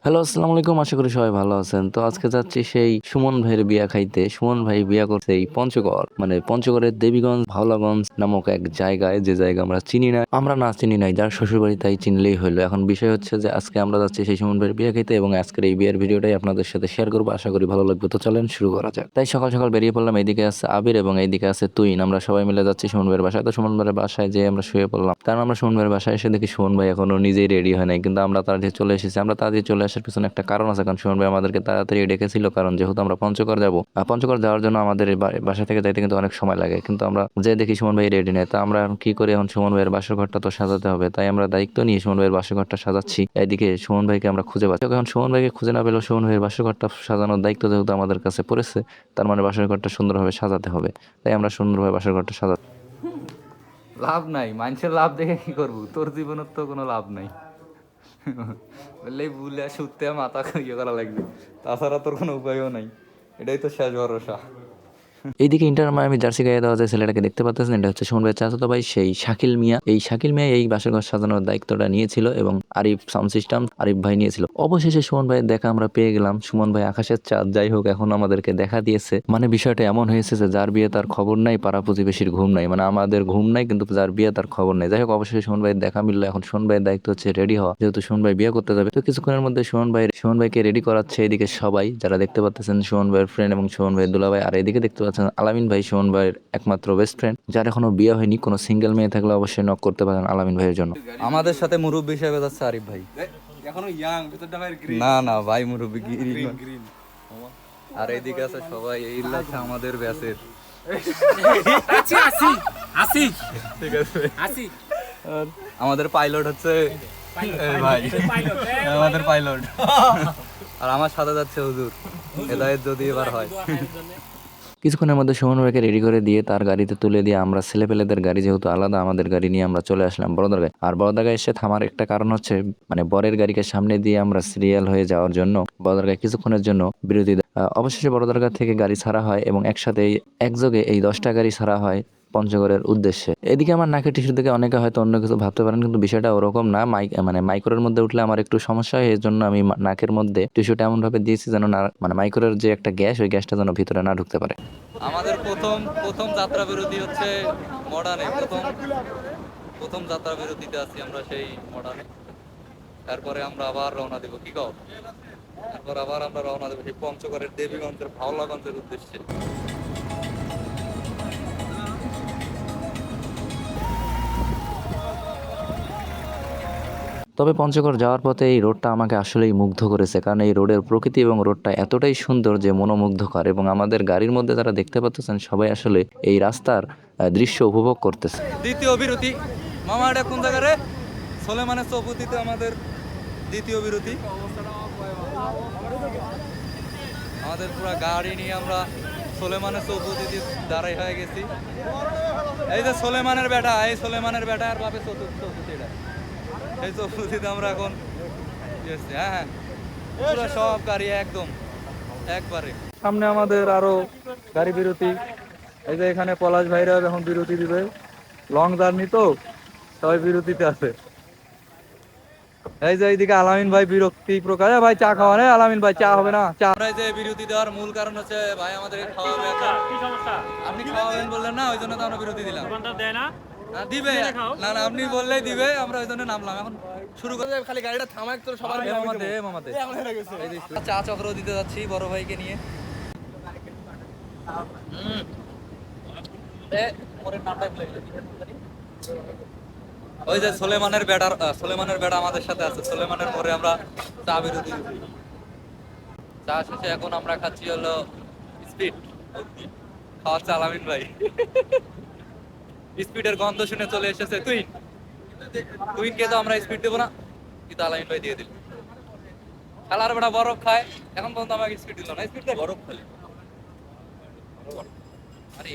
Hello, আসসালামু আলাইকুম। আশা করি সবাই ভালো আছেন। তো আজকে যাচ্ছি সেই সুমন ভাইয়ের বিয়া খাইতে। সুমন ভাই বিয়া করছে এই পঞ্চগড়, মানে পঞ্চগড়ের দেবীগঞ্জ ভাওলাগঞ্জ নামক এক জায়গায়, যে জায়গা আমরা চিনি না। আমরা না চিনি নাই, যার শ্বশুরবাড়ি তাই চিনলেই হলো। এখন বিষয় হচ্ছে যে আজকে আমরা যাচ্ছি সেই সুমন ভাইয়ের বিয়া খাইতে এবং আজকের এই বিয়ের ভিডিওটাই আপনাদের সাথে শেয়ার করবো। আশা করি ভালো লাগবে। তো চলেন শুরু করা যাক। তাই সকাল সকাল বেরিয়ে পড়লাম। এইদিকে আছে আবির এবং এইদিকে আছে তুইন। আমরা সবাই মিলে যাচ্ছি সুমন ভাইয়ের বাসায়। তো সুমন ভাইয়ের বাসায় যেয়ে আমরা শুয়ে পড়লাম। কারণ আমরা সুমন ভাইয়ের বাসায় এসে দেখি সুমন ভাই এখনো নিজেই রেডি হয় নাই, কিন্তু আমরা তাড়াতাড়ি চলে এসেছি। আমরা তাড়াতাড়ি চলে আসার পিছনে একটা কারণ আছে, কারণ সুমন ভাই আমাদেরকে তাড়াতাড়ি ডেকেছিল। কারণ যেহেতু আমরা পঞ্চগড় যাবো, পঞ্চগড় যাওয়ার জন্য আমাদের এই বাসা থেকে যাইতে কিন্তু অনেক সময় লাগে, কিন্তু আমরা যে দেখি সুমন ভাই রেডি নেই। তা আমরা এখন কি করি, এখন সুমন ভাইয়ের বাসর ঘরটা তো সাজাতে হবে, তাই আমরা দায়িত্ব নিয়ে সুমন ভাইয়ের বাসর ঘরটা সাজাচ্ছি। এদিকে সুমন ভাইকে আমরা খুঁজে পাচ্ছি। এখন সুমন ভাইকে খুঁজে না পেলেও সুমন ভাইয়ের বাসর ঘরটা সাজানোর দায়িত্ব যেহেতু আমাদের কাছে পড়েছে, তার মানে বাসর ঘরটা সুন্দরভাবে সাজাতে হবে। তাই আমরা সুন্দরভাবে বাসর ঘরটা সাজাচ্ছি। লাভ নাই, মানুষের লাভ দেখে কি করবো? তোর জীবনের তো কোনো লাভ নাই। বললেই ভুলে শুতে মাথা ইয়ে করা লাগবে, তাছাড়া তোর কোনো উপায়ও নাই। এটাই তো শেষ ভরসা। এইদিকে ইন্টার মায়ামি জার্সি গায়ে দেওয়া যে ছেলেটাকে দেখতে পাচ্ছেন, এটা হচ্ছে সুমন ভাইয়ের চাচাতো ভাই, সেই শাকিল মিয়া। এই শাকিল মিয়া এই বাসর ঘর সাজানোর দায়িত্বটা নিয়েছিল এবং আরিফ সাউন্ড সিস্টেম আরিফ ভাই নিয়েছিল। অবশেষে সুমন ভাইয়ের দেখা আমরা পেয়ে গেলাম। সুমন ভাই আকাশের চাঁদ, যাই হোক, এখন আমাদেরকে দেখা দিয়েছে। মানে বিষয়টা এমন হয়েছে যে যার বিয়ে তার খবর নাই, পাড়া প্রতিবেশীর ঘুম নাই। মানে আমাদের ঘুম নাই, কিন্তু যার বিয়ে তার খবর নাই। যাই হোক, অবশেষে সুমন ভাইয়ের দেখা মিললো। এখন সুমন ভাইয়ের দায়িত্ব হচ্ছে রেডি হওয়া, যেহেতু সুমন ভাই বিয়ে করতে যাবে। তো কিছুক্ষণের মধ্যে সুমন ভাইকে রেডি করাচ্ছে এদিকে সবাই, যারা দেখতে পাচ্ছেন সুমন ভাইয়ের ফ্রেন্ড এবং সুমন ভাইয়ের দুলাভাই। আর এদিকে দেখতে পাচ্ছেন আলামিন ভাই, সুমন ভাইয়ের একমাত্র বেস্ট ফ্রেন্ড, যার এখনো বিয়ে হয়নি। কোনো সিঙ্গেল মেয়ে থাকলে অবশ্যই নক করতে পারেন আলামিন ভাইয়ের জন্য। আমাদের সাথে মুরব্বী হিসেবে যাচ্ছে আরিফ ভাই। এখনো ইয়াং, ভিতরটা ভাই গ্রিন না না ভাই, মুরব্বী গ্রিন গ্রিন। আর এইদিকে আছে সবাই, এই হচ্ছে আমাদের ব্যাচের। আছি আছি আছি ঠিক আছে। আছি আর আমাদের পাইলট হচ্ছে এই ভাই, আমাদের পাইলট। আর আমার সাথে যাচ্ছে হুজুর, হেদায়েত যদি এবার হয়। কিছুক্ষণের মধ্যে সুমন ভাইকে রেডি করে দিয়ে তার গাড়িতে তুলে দিয়ে আমরা ছেলেপেলেদের গাড়ি যেহেতু আলাদা, আমাদের গাড়ি নিয়ে আমরা চলে আসলাম বড়দরগায়। আর বড়দরগায় এসে থামার একটা কারণ হচ্ছে, মানে বরের গাড়িকে সামনে দিয়ে আমরা সিরিয়াল হয়ে যাওয়ার জন্য বড়দরগায় কিছুক্ষণের জন্য বিরতি দেয়। অবশেষে বড়দরগা থেকে গাড়ি ছাড়া হয় এবং একসাথে একযোগে এই 10টা গাড়ি ছাড়া হয় পঞ্চগড়ের উদ্দেশ্যে। এদিকে আমার নাকের টিস্যু থেকে অনেকে হয়তো অন্য কিছু ভাবতে পারেন, কিন্তু বিষয়টা ওরকম না। মানে মাইক্রোর মধ্যে উঠলে আমার একটু সমস্যা হয়, এর জন্য আমি নাকের মধ্যে টিস্যুটা এমন ভাবে দিয়েছি যেন না, মানে মাইক্রোর যে একটা গ্যাস, ওই গ্যাসটা যেন ভিতরে না ঢুকতে পারে। আমাদের প্রথম প্রথম যাত্রা বিরতি হচ্ছে মডার্নে। প্রথম প্রথম যাত্রা বিরতিতে আছি আমরা সেই মডার্নে। তারপরে আমরা আবার রওনা দেবো, কি কও? তারপর আবার আমরা রওনা দেবো সেই পঞ্চগড়ের দেবীগঞ্জের ভাওলাগঞ্জের উদ্দেশ্যে। তবে পঞ্চগড় যাওয়ার পথে এই রোডটা আমাকে আসলেই মুগ্ধ করেছে, কারণ এই রোডের প্রকৃতি এবং রোডটা এতটাই সুন্দর যে মনোমুগ্ধকর। এবং আমাদের গাড়ির মধ্যে যারা দেখতে পাচ্ছেন, সবাই আসলে এই রাস্তার দৃশ্য উপভোগ করতেছে। দ্বিতীয় বিরতি, মামা এটা কোন জায়গা রে? সোলেমানের চৌপতিতে আমাদের দ্বিতীয় বিরতি। আমাদের পুরো গাড়ি নিয়ে আমরা সোলেমানের চৌপতিতে দাঁড়াই হয়ে গেছি। এই যে সোলেমানের বেটা, এই সোলেমানের বেটা আর বাপে চৌপতি, এটা এই চৌপতিতে আমরা এখন এসেছি। হ্যাঁ হ্যাঁ, পুরো সব গাড়ি একদম একবারে সামনে আমাদের আরো গাড়ি বিরতি। এই যে এখানে পলাশ ভাইরা এখন বিরতি দিবে, লং জার্নি তো সবাই বিরতিতে আছে। এই যে এইদিকে আলামিন ভাই বিরক্তি প্রকাশ, ভাই চা খাওয়া নেই। আলামিন ভাই চা হবে না চা? আমরা এই যে বিরতি দেওয়ার মূল কারণ হচ্ছে ভাই আমাদের খাওয়াবে এখন। কি সমস্যা? আপনি খাওয়াবেন বললেন না, ওই জন্য তো আমরা বিরতি দিলাম। দোকানদার দেয় না? দিবে না, না আপনি বললেই দিবে, আমরা ওই জন্য নামলাম। এখন শুরু করে খালি গাড়িটা থামাক তো সবার মামাতে মামাতে চা চক্র দিতে যাচ্ছি বড় ভাইকে নিয়ে। ওই যে সোলেমানের বেড়া আমাদের সাথে আছে। সোলেমানের পরে আমরা চা বিরতি দিচ্ছি। চা শেষে এখন আমরা খাচ্ছি হলো স্পিড। খাওয়াচ্ছে আলামিন ভাই। স্পিডের গন্ধ শুনে চলে এসেছে তুইনকে তো আমরা স্পিড দেবো না, কিন্তু আলামিন ভাই দিয়ে দিল। খেলার বেড়া বরফ খায়, এখন পর্যন্ত আমাকে স্পিড দিল না। স্পিড দেয় বরফ খালি। আরে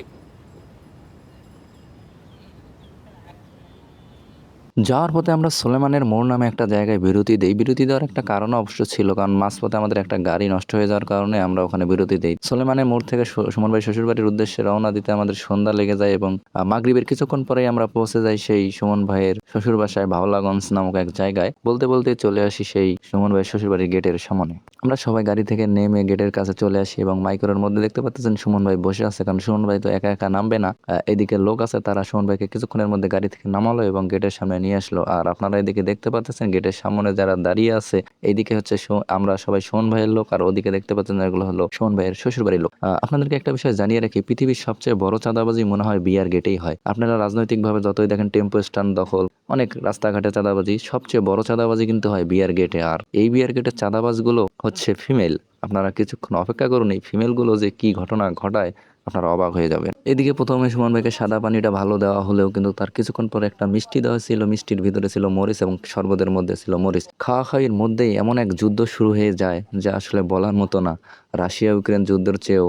যাওয়ার পথে আমরা সোলেমানের মোড় নামে একটা জায়গায় বিরতি দেই। বিরতি দেওয়ার একটা কারণ অবশ্য ছিল, কারণ মাঝপথে আমাদের একটা গাড়ি নষ্ট হয়ে যাওয়ার কারণে আমরা ওখানে বিরতি দেই। সোলেমানের মোড় থেকে সুমন ভাই শ্বশুরবাড়ির উদ্দেশ্যে রওনা দিতে আমাদের সন্ধ্যা লেগে যায় এবং মাগরিবের কিছুক্ষণ পরেই আমরা পৌঁছে যাই সেই সুমন ভাইয়ের শ্বশুর বাসায় ভাওলাগঞ্জ নামক এক জায়গায়। বলতে বলতে চলে আসি সেই সুমন ভাইয়ের শ্বশুরবাড়ির গেটের সামনে। আমরা সবাই গাড়ি থেকে নেমে গেটের কাছে চলে আসি এবং মাইক্রোর মধ্যে দেখতে পাচ্ছেন সুমন ভাই বসে আছে, কারণ সুমন ভাই তো একা একা নামবে না। এদিকে লোক আছে, তারা সুমন ভাইকে কিছুক্ষণের মধ্যে গাড়ি থেকে নামালো এবং গেটের সামনে নিয়ে আসলো। আর আপনারা এদিকে দেখতে পাচ্ছেন গেটের সামনে যারা দাঁড়িয়ে আছে, এইদিকে হচ্ছে আমরা সবাই সুমন ভাইয়ের লোক, আর ওদিকে দেখতে পাচ্ছেন এগুলো হলো সুমন ভাইয়ের শ্বশুরবাড়ির লোক। আপনাদেরকে একটা বিষয় জানিয়ে রাখি, পৃথিবীর সবচেয়ে বড় চাঁদাবাজি মনে হয় বিয়ার গেটেই হয়। আপনারা রাজনৈতিকভাবে যতই দেখেন টেম্পো স্ট্যান্ড দখল, অনেক রাস্তাঘাটে চাঁদাবাজি, সবচেয়ে বড় চাঁদাবাজি কিন্তু হয় বিয়ার গেটে। আর এই বিয়ার গেটের চাঁদাবাজগুলো হচ্ছে ফিমেল। আপনারা কিছুক্ষণ অপেক্ষা করুন, এই ফিমেলগুলো যে কি ঘটনা ঘটায় আপনারা অবাক হয়ে যাবেন। এদিকে প্রথমে সুমন ভাইকে সাদা পানিটা ভালো দেওয়া হলেও কিন্তু তার কিছুক্ষণ পরে একটা মিষ্টি দেওয়া ছিল, মিষ্টির ভিতরে ছিল মরিচ এবং শরবতের মধ্যে ছিল মরিচ। খাওয়া খাওয়ির মধ্যেই এমন এক যুদ্ধ শুরু হয়ে যায় যা আসলে বলার মতো না। রাশিয়া ইউক্রেন যুদ্ধের চেয়েও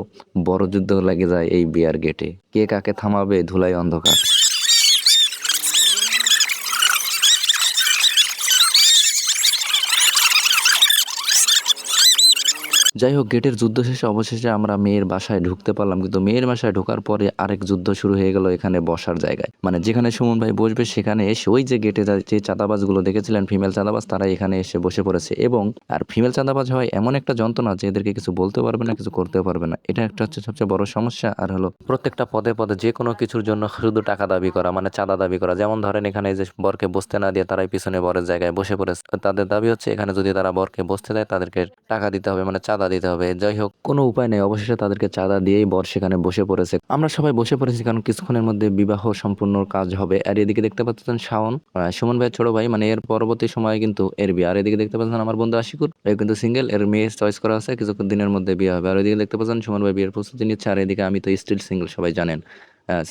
বড় যুদ্ধ লেগে যায় এই বিয়ার গেটে। কে কাকে থামাবে ধুলাই অন্ধকার। যাই হোক, গেটের যুদ্ধ শেষে অবশেষে আমরা মেয়ের বাসায় ঢুকতে পারলাম, কিন্তু মেয়ের বাসায় ঢোকার পরে আরেক যুদ্ধ শুরু হয়ে গেল এখানে বসার জায়গায়। মানে যেখানে সুমন ভাই বসবে সেখানে এসে ওই যে গেটে যে চাঁদাবাজগুলো দেখেছিলেন ফিমেল চাঁদাবাজ, তারা এখানে এসে বসে পড়েছে। এবং আর ফিমেল চাঁদাবাজ হয় এমন একটা যন্ত্রণা যে এদেরকে কিছু বলতে পারবে না, কিছু করতেও পারবে না। এটা একটা হচ্ছে সবচেয়ে বড় সমস্যা। আর হলো প্রত্যেকটা পদে পদে যে কোনো কিছুর জন্য শুধু টাকা দাবি করা, মানে চাঁদা দাবি করা। যেমন ধরেন এখানে যে বরকে বসতে না দিয়ে তারাই পিছনে বরের জায়গায় বসে পড়েছে, তাদের দাবি হচ্ছে এখানে যদি তারা বরকে বসতে দেয় তাদেরকে টাকা দিতে হবে, মানে চাঁদা দিতে হবে। যাই হোক, কোনো উপায় নেই, অবশেষে তাদেরকে চাঁদা দিয়েই বর সেখানে বসে পড়েছে। আমরা সবাই বসে পড়েছি কারণ কিছুক্ষণের মধ্যে বিবাহ সম্পূর্ণ কাজ হবে। আর এদিকে দেখতে পাচ্ছেন শাওন, সুমন ভাইয়ের ছোট ভাই, মানে এর পরবর্তী সময়ে কিন্তু এর বিয়ে। আর এদিকে দেখতে পাচ্ছেন আমার বন্ধু আশিকুর, এ কিন্তু সিঙ্গেল, এর মেয়ে চয়েস করা আছে, কিছুক্ষণ দিনের মধ্যে বিয়ে হবে। আর এদিকে দেখতে পাচ্ছেন সুমন ভাই বিয়ের প্রস্তুতি নিচ্ছে। আর এদিকে আমি তো স্টিল সিঙ্গেল, সবাই জানেন,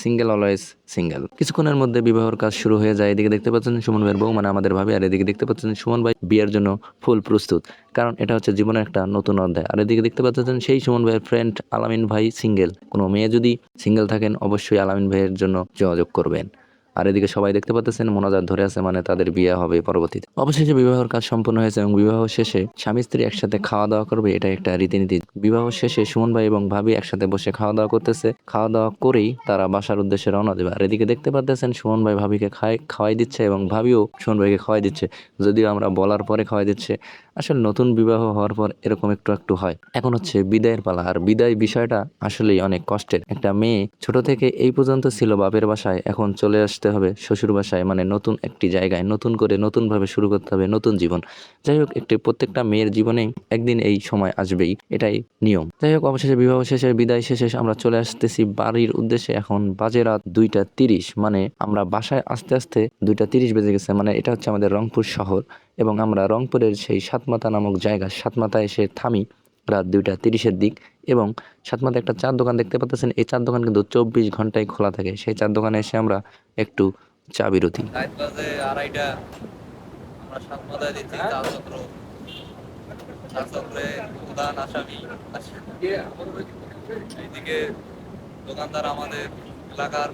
সিঙ্গেল অলওয়েজ সিঙ্গেল। কিছুক্ষণের মধ্যে বিবাহের কাজ শুরু হয়ে যায়। এদিকে দেখতে পাচ্ছেন সুমন ভাইয়ের বউ, মানে আমাদের ভাবি। আর এদিকে দেখতে পাচ্ছেন সুমন ভাই বিয়ের জন্য ফুল প্রস্তুত, কারণ এটা হচ্ছে জীবনের একটা নতুন অধ্যায়। আর এদিকে দেখতে পাচ্ছেন সেই সুমন ভাইয়ের ফ্রেন্ড আলামিন ভাই সিঙ্গেল। কোনো মেয়ে যদি সিঙ্গেল থাকেন অবশ্যই আলামিন ভাইয়ের জন্য যোগাযোগ করবেন। আর এদিকে সবাই দেখতে পাচ্ছেন মোনাজাত ধরে আছে, মানে তাদের বিয়ে হবে পরবর্তীতে। অবশেষে বিবাহের কাজ সম্পূর্ণ হয়েছে এবং বিবাহ শেষে স্বামী স্ত্রী একসাথে খাওয়া দাওয়া করবে, এটা একটা রীতিনীতি। বিবাহ শেষে সুমন ভাই এবং ভাবি একসাথে বসে খাওয়া দাওয়া করতেছে। খাওয়া দাওয়া করেই তারা বাসার উদ্দেশ্যে রওনা দেবে। আর এদিকে দেখতে পাচ্ছেন সুমন ভাই ভাবিকে খাওয়াই দিচ্ছে এবং ভাবিও সুমন ভাইকে খাওয়াই দিচ্ছে, যদিও আমরা বলার পরে খাওয়াই দিচ্ছে। আসলে নতুন বিবাহ হওয়ার পর এরকম একটু একটু হয়। এখন হচ্ছে বিদায়ের পালা। আর বিদায় বিষয়টা আসলেই অনেক কষ্টের। একটা মেয়ে ছোট থেকে এই পর্যন্ত ছিল বাপের বাসায়, এখন চলে আসতে হবে শ্বশুর বাসায়, মানে নতুন একটি জায়গায়, নতুন করে নতুনভাবে শুরু করতে হবে নতুন জীবন। যাই হোক, প্রত্যেকটা মেয়ের জীবনে একদিন এই সময় আসবেই, এটাই নিয়ম। যাই হোক, অবশেষে বিবাহ শেষে বিদায় শেষে আমরা চলে আসতেছি বাড়ির উদ্দেশ্যে। এখন বাজে রাত 2:30, মানে আমরা বাসায় আস্তে আস্তে 2:30 বেজে গেছে। মানে এটা হচ্ছে আমাদের রংপুর শহর এবং আমরা রংপুরের সেই সাতমাথা নামক জায়গা, সাতমাথায় এসে থামি রাত 2:30-এর দিক। এবং সাতমাথায় একটা চার দোকান দেখতে পাচ্ছেন, এই চার দোকান কিন্তু 24 ঘন্টায় খোলা থাকে। সেই চার দোকানে এসে আমরা একটু চা বিরতি। রাত বাজে 2:30, আমরা সাতমাথায় দিচ্ছি চা চক্রে প্রধান আসামি। এইদিকে দোকানদার আমাদের এলাকার,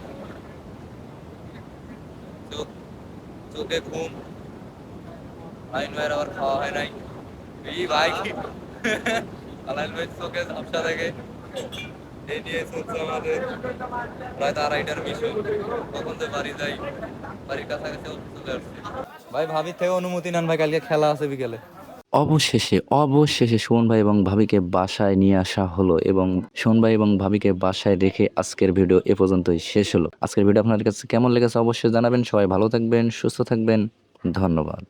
চোখে ঘুম, আলাইন ভাইয়ের আবার খাওয়া হয় নাই। এই ভাই আলাইন ভাই চোখে ঝাপসা থেকে এই নিয়ে চলছে আমাদের প্রায় 2:30টার মিশন। কখন যে বাড়ি যাই, বাড়ির কাছাকাছি চলে আসছি। ভাই ভাবির থেকে অনুমতি নেন ভাই, কালকে খেলা আছে বিকেলে। অবশেষে সুমন ভাই এবং ভাবিকে বাসায় নিয়ে আসা হলো এবং সুমন ভাই এবং ভাবিকে বাসায় রেখে আজকের ভিডিও এ পর্যন্তই শেষ হলো। আজকের ভিডিও আপনাদের কাছে কেমন লেগেছে অবশ্যই জানাবেন। সবাই ভালো থাকবেন, সুস্থ থাকবেন, ধন্যবাদ।